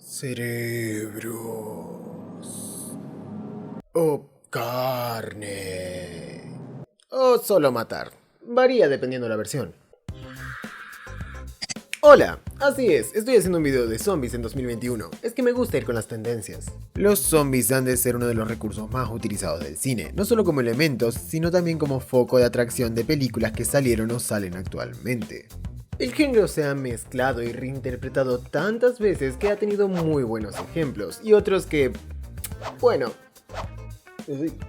cerebros, o carne, o solo matar. Varía dependiendo de la versión. Hola, así es, estoy haciendo un video de zombies en 2021. Es que me gusta ir con las tendencias. Los zombies han de ser uno de los recursos más utilizados del cine, no solo como elementos, sino también como foco de atracción de películas que salieron o salen actualmente. El género se ha mezclado y reinterpretado tantas veces que ha tenido muy buenos ejemplos, y otros que... bueno...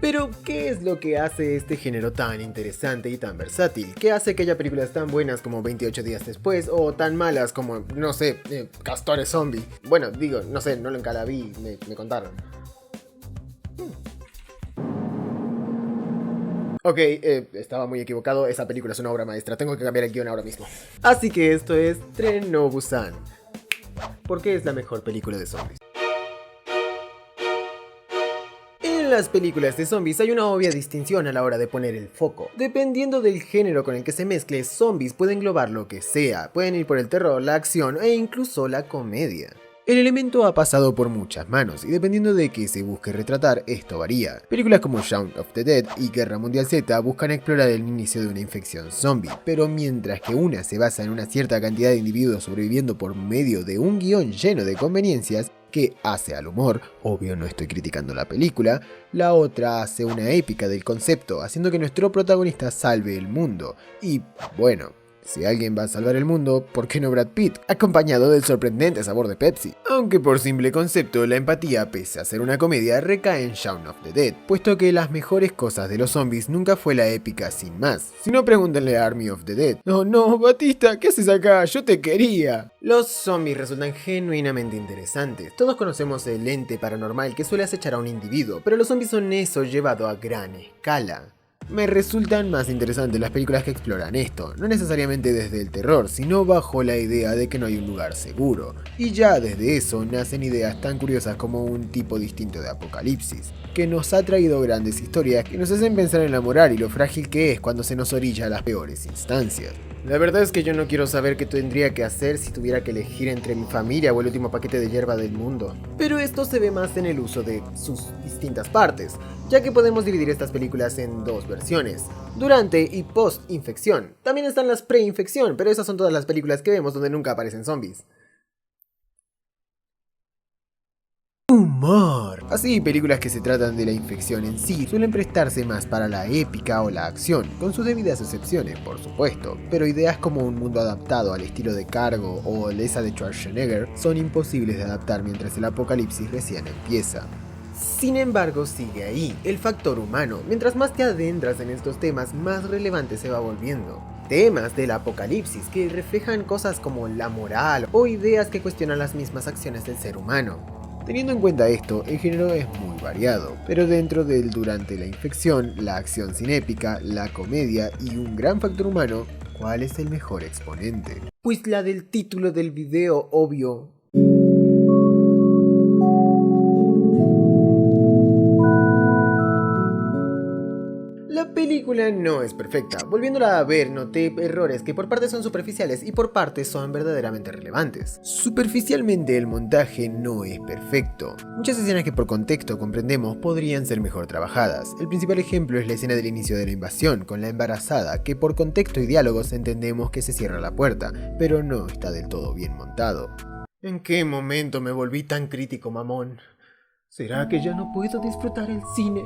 Pero, ¿qué es lo que hace este género tan interesante y tan versátil? ¿Qué hace que haya películas tan buenas como 28 días después o tan malas como, no sé, Castores Zombie? Bueno, digo, no sé, no lo encalabí, me contaron. Ok, estaba muy equivocado, esa película es una obra maestra, tengo que cambiar el guión ahora mismo. Así que esto es Tren no Busan. ¿Por qué es la mejor película de zombies? En las películas de zombies hay una obvia distinción a la hora de poner el foco. Dependiendo del género con el que se mezcle, zombies pueden englobar lo que sea, pueden ir por el terror, la acción e incluso la comedia. El elemento ha pasado por muchas manos y dependiendo de qué se busque retratar, esto varía. Películas como Shaun of the Dead y Guerra Mundial Z buscan explorar el inicio de una infección zombie, pero mientras que una se basa en una cierta cantidad de individuos sobreviviendo por medio de un guión lleno de conveniencias, que hace al humor, obvio no estoy criticando la película, la otra hace una épica del concepto, haciendo que nuestro protagonista salve el mundo. Y bueno, si alguien va a salvar el mundo, ¿por qué no Brad Pitt? Acompañado del sorprendente sabor de Pepsi. Aunque por simple concepto, la empatía, pese a ser una comedia, recae en Shaun of the Dead, puesto que las mejores cosas de los zombies nunca fue la épica sin más. Si no, pregúntenle a Army of the Dead. No, Batista, ¿qué haces acá? Yo te quería. Los zombies resultan genuinamente interesantes. Todos conocemos el ente paranormal que suele acechar a un individuo, pero los zombies son eso llevado a gran escala. Me resultan más interesantes las películas que exploran esto, no necesariamente desde el terror, sino bajo la idea de que no hay un lugar seguro. Y ya desde eso nacen ideas tan curiosas como un tipo distinto de apocalipsis, que nos ha traído grandes historias que nos hacen pensar en la moral y lo frágil que es cuando se nos orilla a las peores instancias. La verdad es que yo no quiero saber qué tendría que hacer si tuviera que elegir entre mi familia o el último paquete de hierba del mundo. Pero esto se ve más en el uso de sus distintas partes, ya que podemos dividir estas películas en dos versiones, durante y post-infección. También están las pre-infección, pero esas son todas las películas que vemos donde nunca aparecen zombies. Humor. Así, películas que se tratan de la infección en sí suelen prestarse más para la épica o la acción, con sus debidas excepciones, por supuesto, pero ideas como un mundo adaptado al estilo de Cargo o esa de Schwarzenegger son imposibles de adaptar mientras el apocalipsis recién empieza. Sin embargo, sigue ahí, el factor humano. Mientras más te adentras en estos temas, más relevante se va volviendo. Temas del apocalipsis que reflejan cosas como la moral o ideas que cuestionan las mismas acciones del ser humano. Teniendo en cuenta esto, el género es muy variado, pero dentro del durante la infección, la acción cinépica, la comedia y un gran factor humano, ¿cuál es el mejor exponente? Pues la del título del video, obvio. La película no es perfecta. Volviéndola a ver, noté errores que por partes son superficiales y por partes son verdaderamente relevantes. Superficialmente el montaje no es perfecto. Muchas escenas que por contexto comprendemos podrían ser mejor trabajadas. El principal ejemplo es la escena del inicio de la invasión, con la embarazada, que por contexto y diálogos entendemos que se cierra la puerta, pero no está del todo bien montado. ¿En qué momento me volví tan crítico, mamón? ¿Será que ya no puedo disfrutar el cine?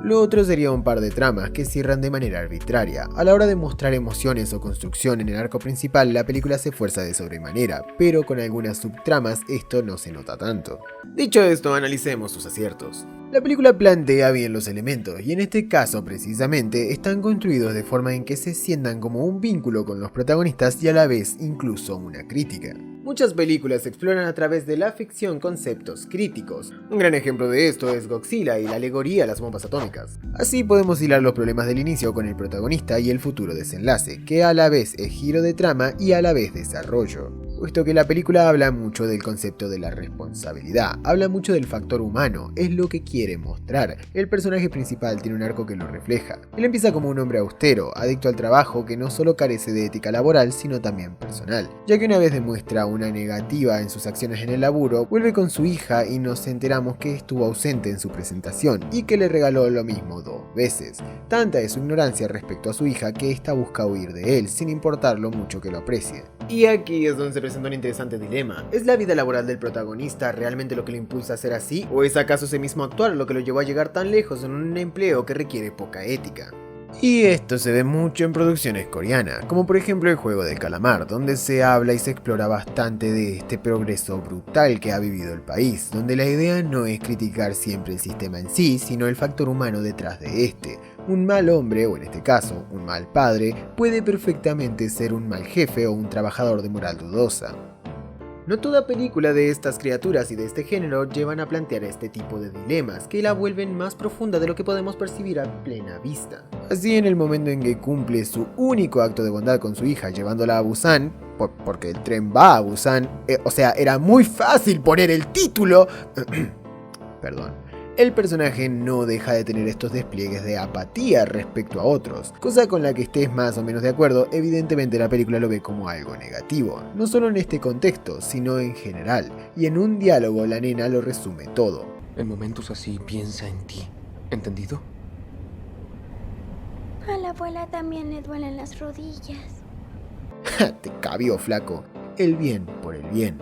Lo otro sería un par de tramas que cierran de manera arbitraria. A la hora de mostrar emociones o construcción en el arco principal, la película se esfuerza de sobremanera, pero con algunas subtramas esto no se nota tanto. Dicho esto, analicemos sus aciertos. La película plantea bien los elementos, y en este caso precisamente están construidos de forma en que se sientan como un vínculo con los protagonistas y a la vez incluso una crítica. Muchas películas exploran a través de la ficción conceptos críticos. Un gran ejemplo de esto es Godzilla y la alegoría a las bombas atómicas. Así podemos hilar los problemas del inicio con el protagonista y el futuro desenlace, que a la vez es giro de trama y a la vez desarrollo. puesto que la película habla mucho del concepto de la responsabilidad, habla mucho del factor humano, es lo que quiere mostrar. El personaje principal tiene un arco que lo refleja. Él empieza como un hombre austero, adicto al trabajo que no solo carece de ética laboral, sino también personal, ya que una vez demuestra una negativa en sus acciones en el laburo, vuelve con su hija y nos enteramos que estuvo ausente en su presentación y que le regaló lo mismo 2 veces. Tanta es su ignorancia respecto a su hija que ésta busca huir de él, sin importar lo mucho que lo aprecie. Y aquí es donde se presenta un interesante dilema. ¿Es la vida laboral del protagonista realmente lo que lo impulsa a ser así? ¿O es acaso ese mismo actuar lo que lo llevó a llegar tan lejos en un empleo que requiere poca ética? Y esto se ve mucho en producciones coreanas, como por ejemplo el juego del calamar, donde se habla y se explora bastante de este progreso brutal que ha vivido el país, donde la idea no es criticar siempre el sistema en sí, sino el factor humano detrás de este. Un mal hombre, o en este caso, un mal padre, puede perfectamente ser un mal jefe o un trabajador de moral dudosa. No toda película de estas criaturas y de este género llevan a plantear este tipo de dilemas, que la vuelven más profunda de lo que podemos percibir a plena vista. Así, en el momento en que cumple su único acto de bondad con su hija llevándola a Busan, porque el tren va a Busan, o sea, era muy fácil poner el título, perdón. El personaje no deja de tener estos despliegues de apatía respecto a otros, cosa con la que estés más o menos de acuerdo. Evidentemente la película lo ve como algo negativo, no solo en este contexto, sino en general, y en un diálogo la nena lo resume todo. En momentos así piensa en ti, ¿entendido? A la abuela también le duelen las rodillas. Te cabió, flaco. El bien por el bien,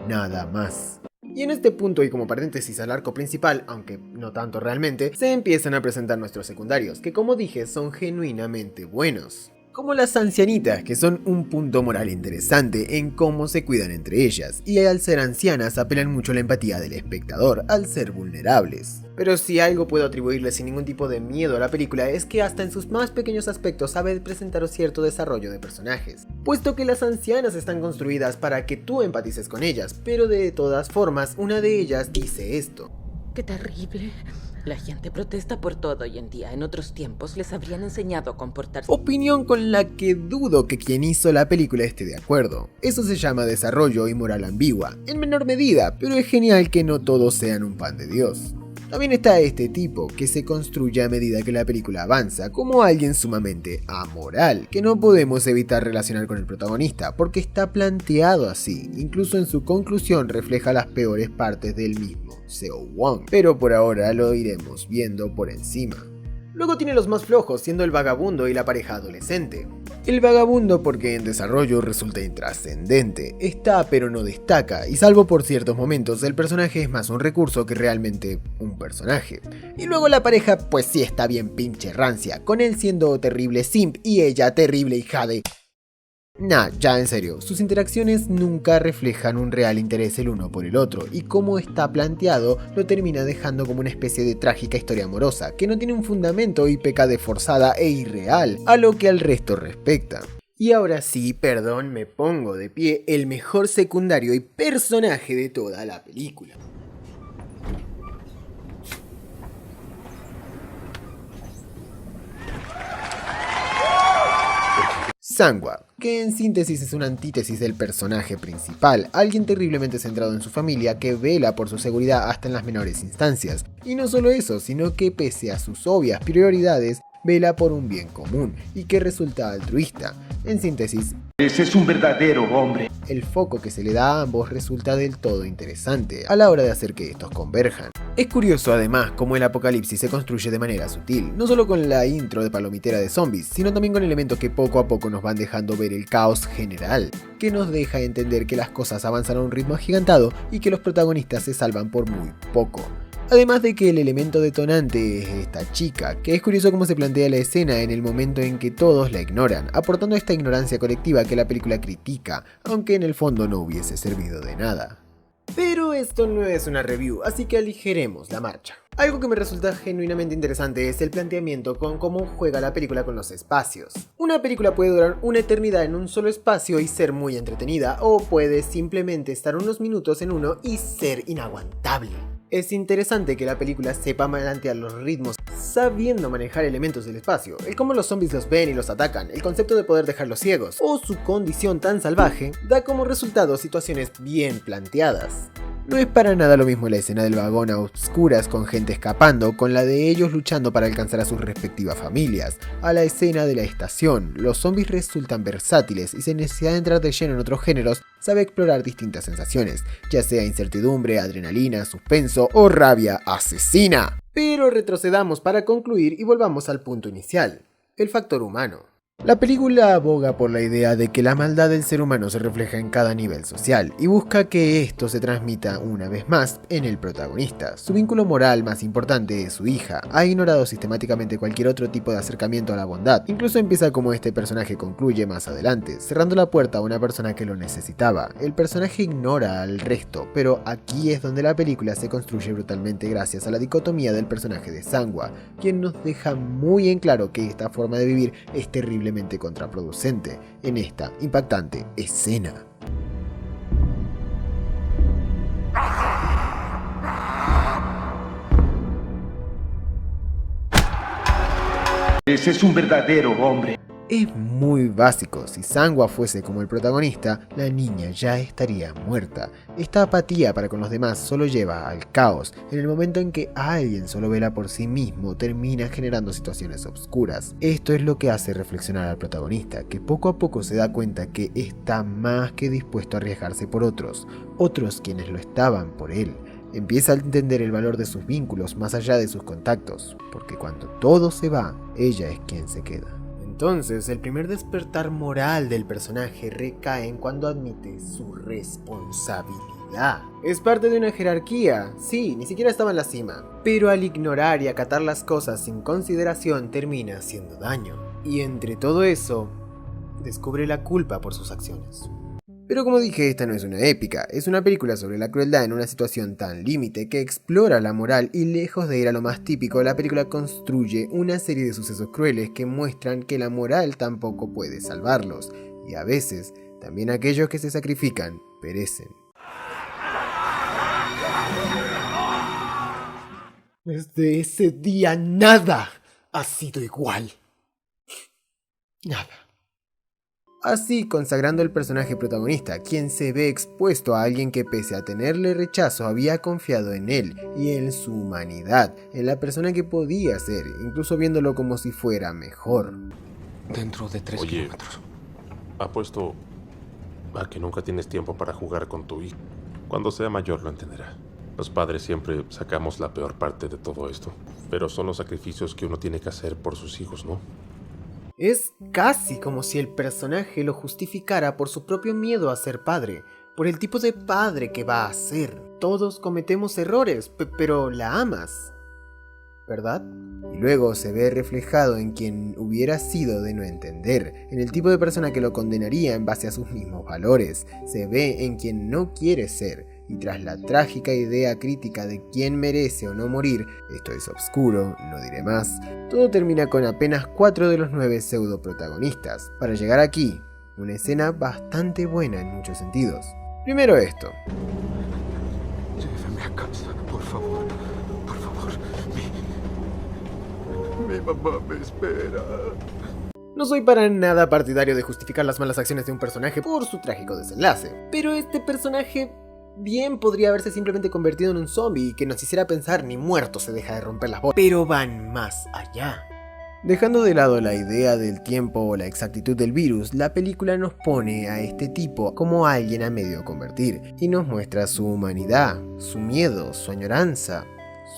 nada más. Y en este punto, y como paréntesis al arco principal, aunque no tanto realmente, se empiezan a presentar nuestros secundarios, que como dije son genuinamente buenos. Como las ancianitas, que son un punto moral interesante en cómo se cuidan entre ellas, y al ser ancianas apelan mucho a la empatía del espectador, al ser vulnerables. Pero si algo puedo atribuirle sin ningún tipo de miedo a la película es que hasta en sus más pequeños aspectos sabe presentar cierto desarrollo de personajes, puesto que las ancianas están construidas para que tú empatices con ellas, pero de todas formas una de ellas dice esto. ¡Qué terrible! La gente protesta por todo hoy en día. En otros tiempos les habrían enseñado a comportarse. Opinión con la que dudo que quien hizo la película esté de acuerdo. Eso se llama desarrollo y moral ambigua, en menor medida, pero es genial que no todos sean un pan de Dios. También está este tipo, que se construye a medida que la película avanza, como alguien sumamente amoral, que no podemos evitar relacionar con el protagonista, porque está planteado así, incluso en su conclusión refleja las peores partes del mismo Seo Won, pero por ahora lo iremos viendo por encima. Luego tiene los más flojos, siendo el vagabundo y la pareja adolescente. El vagabundo porque en desarrollo resulta intrascendente, está pero no destaca, y salvo por ciertos momentos el personaje es más un recurso que realmente un personaje. Y luego la pareja pues sí está bien pinche rancia, con él siendo terrible simp y ella terrible hija de... Nah, ya en serio, sus interacciones nunca reflejan un real interés el uno por el otro, y como está planteado, lo termina dejando como una especie de trágica historia amorosa, que no tiene un fundamento y peca de forzada e irreal, a lo que al resto respecta. Y ahora sí, perdón, me pongo de pie, el mejor secundario y personaje de toda la película. Sangwa, que en síntesis es una antítesis del personaje principal, alguien terriblemente centrado en su familia que vela por su seguridad hasta en las menores instancias. Y no solo eso, sino que pese a sus obvias prioridades, vela por un bien común y que resulta altruista. En síntesis, ese es un verdadero hombre. El foco que se le da a ambos resulta del todo interesante a la hora de hacer que estos converjan. Es curioso además cómo el apocalipsis se construye de manera sutil, no solo con la intro de palomitera de zombies, sino también con elementos que poco a poco nos van dejando ver el caos general, que nos deja entender que las cosas avanzan a un ritmo agigantado y que los protagonistas se salvan por muy poco. Además de que el elemento detonante es esta chica, que es curioso cómo se plantea la escena en el momento en que todos la ignoran, aportando esta ignorancia colectiva que la película critica, aunque en el fondo no hubiese servido de nada. Pero esto no es una review, así que aligeremos la marcha. Algo que me resulta genuinamente interesante es el planteamiento con cómo juega la película con los espacios. Una película puede durar una eternidad en un solo espacio y ser muy entretenida, o puede simplemente estar unos minutos en uno y ser inaguantable. Es interesante que la película sepa plantear los ritmos sabiendo manejar elementos del espacio, el cómo los zombies los ven y los atacan, el concepto de poder dejarlos ciegos, o su condición tan salvaje, da como resultado situaciones bien planteadas. No es para nada lo mismo la escena del vagón a oscuras con gente escapando, con la de ellos luchando para alcanzar a sus respectivas familias, a la escena de la estación. Los zombies resultan versátiles y sin necesidad de entrar de lleno en otros géneros, sabe explorar distintas sensaciones, ya sea incertidumbre, adrenalina, suspenso o rabia asesina. Pero retrocedamos para concluir y volvamos al punto inicial, el factor humano. La película aboga por la idea de que la maldad del ser humano se refleja en cada nivel social y busca que esto se transmita una vez más en el protagonista. Su vínculo moral más importante es su hija. Ha ignorado sistemáticamente cualquier otro tipo de acercamiento a la bondad. Incluso empieza como este personaje concluye más adelante, cerrando la puerta a una persona que lo necesitaba. El personaje ignora al resto, pero aquí es donde la película se construye brutalmente gracias a la dicotomía del personaje de Sangwa, quien nos deja muy en claro que esta forma de vivir es terriblemente contraproducente en esta impactante escena. Ese es un verdadero hombre. Es muy básico, si Sangwa fuese como el protagonista, la niña ya estaría muerta. Esta apatía para con los demás solo lleva al caos. En el momento en que alguien solo vela por sí mismo, termina generando situaciones oscuras. Esto es lo que hace reflexionar al protagonista, que poco a poco se da cuenta que está más que dispuesto a arriesgarse por otros quienes lo estaban por él. Empieza a entender el valor de sus vínculos más allá de sus contactos, porque cuando todo se va, ella es quien se queda. Entonces, el primer despertar moral del personaje recae en cuando admite su responsabilidad. Es parte de una jerarquía, sí, ni siquiera estaba en la cima, pero al ignorar y acatar las cosas sin consideración termina haciendo daño. Y entre todo eso, descubre la culpa por sus acciones. Pero como dije, esta no es una épica, es una película sobre la crueldad en una situación tan límite que explora la moral y lejos de ir a lo más típico, la película construye una serie de sucesos crueles que muestran que la moral tampoco puede salvarlos, y a veces, también aquellos que se sacrifican, perecen. Desde ese día nada ha sido igual. Nada. Así consagrando el personaje protagonista, quien se ve expuesto a alguien que pese a tenerle rechazo había confiado en él y en su humanidad, en la persona que podía ser, incluso viéndolo como si fuera mejor. Dentro de 3 kilómetros. Apuesto a que nunca tienes tiempo para jugar con tu hijo. Cuando sea mayor lo entenderá. Los padres siempre sacamos la peor parte de todo esto, pero son los sacrificios que uno tiene que hacer por sus hijos, ¿no? Es casi como si el personaje lo justificara por su propio miedo a ser padre, por el tipo de padre que va a ser. Todos cometemos errores, pero la amas, ¿verdad? Y luego se ve reflejado en quien hubiera sido de no entender, en el tipo de persona que lo condenaría en base a sus mismos valores. Se ve en quien no quiere ser. Y tras la trágica idea crítica de quién merece o no morir, esto es obscuro, no diré más, todo termina con apenas 4 de los 9 pseudo protagonistas. Para llegar aquí, una escena bastante buena en muchos sentidos. Primero esto. Llévame a casa, por favor. Por favor. Mi mamá me espera. No soy para nada partidario de justificar las malas acciones de un personaje por su trágico desenlace, pero este personaje bien podría haberse simplemente convertido en un zombie y que nos hiciera pensar ni muerto se deja de romper las bolas. Pero van más allá. Dejando de lado la idea del tiempo o la exactitud del virus, la película nos pone a este tipo como alguien a medio convertir y nos muestra su humanidad, su miedo, su añoranza,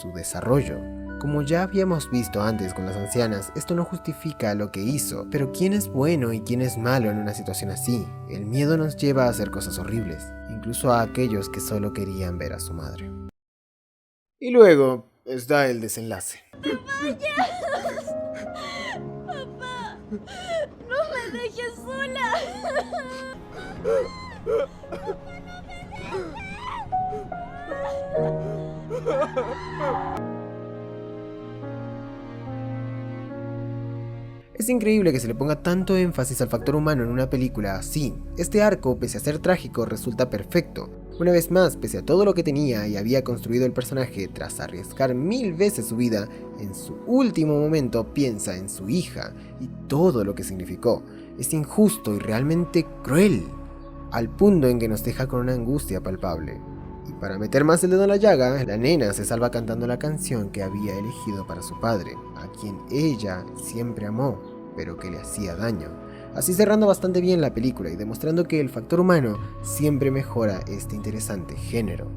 su desarrollo. Como ya habíamos visto antes con las ancianas, esto no justifica lo que hizo, pero quién es bueno y quién es malo en una situación así. El miedo nos lleva a hacer cosas horribles, incluso a aquellos que solo querían ver a su madre. Y luego está el desenlace. ¡Papá! ¡No me dejes sola! Es increíble que se le ponga tanto énfasis al factor humano en una película así. Este arco, pese a ser trágico, resulta perfecto. Una vez más, pese a todo lo que tenía y había construido el personaje, tras arriesgar 1000 veces su vida, en su último momento piensa en su hija y todo lo que significó. Es injusto y realmente cruel, al punto en que nos deja con una angustia palpable. Y para meter más el dedo en la llaga, la nena se salva cantando la canción que había elegido para su padre, a quien ella siempre amó, pero que le hacía daño. Así cerrando bastante bien la película y demostrando que el factor humano siempre mejora este interesante género.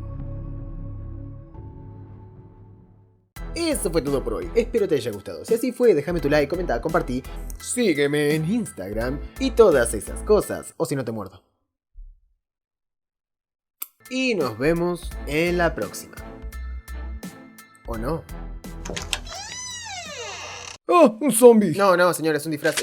Eso fue todo por hoy, espero te haya gustado. Si así fue, déjame tu like, comenta, compartí, sígueme en Instagram y todas esas cosas, o si no te muerdo. Y nos vemos en la próxima. ¿O no? ¡Oh! ¡Un zombie! No, señor, es un disfraz.